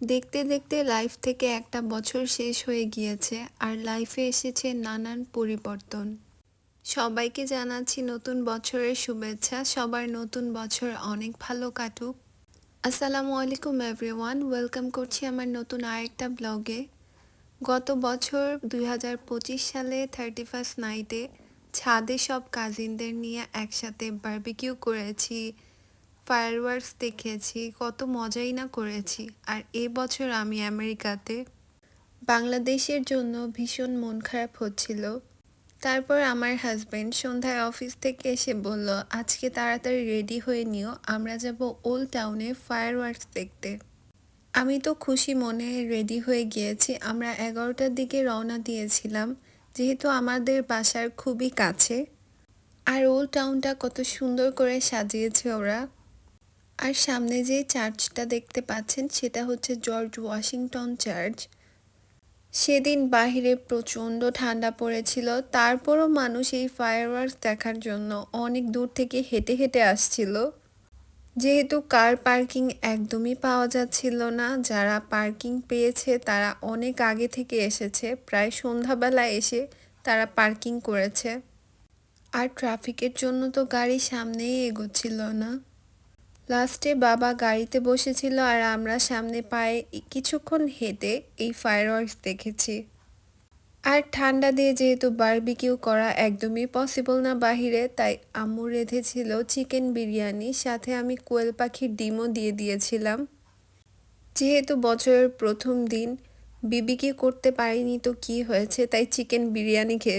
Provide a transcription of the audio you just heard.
দেখতে দেখতে লাইফ থেকে একটা বছর শেষ হয়ে গিয়েছে আর লাইফে এসেছে নানান পরিবর্তন। সবাইকে জানাচ্ছি নতুন বছরের শুভেচ্ছা। সবার নতুন বছর অনেক ভালো কাটুক। আসসালামু আলাইকুম এভরিওয়ান, ওয়েলকাম করছি আমার নতুন আরেকটা ব্লগে। গত বছর 2025 সালে 31st নাইটে ছাদে সব কাজিনদের নিয়ে একসাথে বারবিকিউ করেছি, ফায়ারওয়ার্কস দেখেছি, কত মজাই না করেছি। আর এবছর আমি আমেরিকাতে, বাংলাদেশের জন্য ভীষণ মন খারাপ হচ্ছিল। তারপর আমার হাজব্যান্ড সন্ধ্যায় অফিস থেকে এসে বলল, আজকে তাড়াতাড়ি রেডি হয়ে নিও, আমরা যাব ওল্ড টাউনে ফায়ারওয়ার্কস দেখতে। আমি তো খুশি মনে রেডি হয়ে গিয়েছি। আমরা 11টার দিকে রওনা দিয়েছিলাম, যেহেতু আমাদের বাসার খুবই কাছে। আর ওল্ড টাউনটা কত সুন্দর করে সাজিয়েছে ওরা। আর সামনে যে চার্চটা দেখতে পাচ্ছেন সেটা হচ্ছে জর্জ ওয়াশিংটন চার্চ। সেদিন বাহিরে প্রচণ্ড ঠান্ডা পড়েছিল, তারপরও মানুষ এই ফায়ারওয়ার্কস দেখার জন্য অনেক দূর থেকে হেঁটে হেঁটে আসছিল। যেহেতু কার পার্কিং একদমই পাওয়া যাচ্ছিল না, যারা পার্কিং পেয়েছে তারা অনেক আগে থেকে এসেছে, প্রায় সন্ধ্যাবেলা এসে তারা পার্কিং করেছে। আর ট্রাফিকের জন্য তো গাড়ি সামনেই এগোচ্ছিল না। লাস্টে বাবা গাড়িতে বসেছিল আর আমরা সামনে পায়ে কিছুক্ষণ হেঁটে এই ফায়ারওয়ার্কস দেখেছি। আর ঠান্ডা দিয়ে যেহেতু বারবিকিউ করা একদমই পসিবল না বাহিরে, তাই আম্মু রেঁধেছিল চিকেন বিরিয়ানি, সাথে আমি কোয়েল পাখির ডিমও দিয়ে দিয়েছিলাম। যেহেতু বছরের প্রথম দিন বিবিকিউ করতে পারিনি তো কি হয়েছে, তাই চিকেন বিরিয়ানি খেয়ে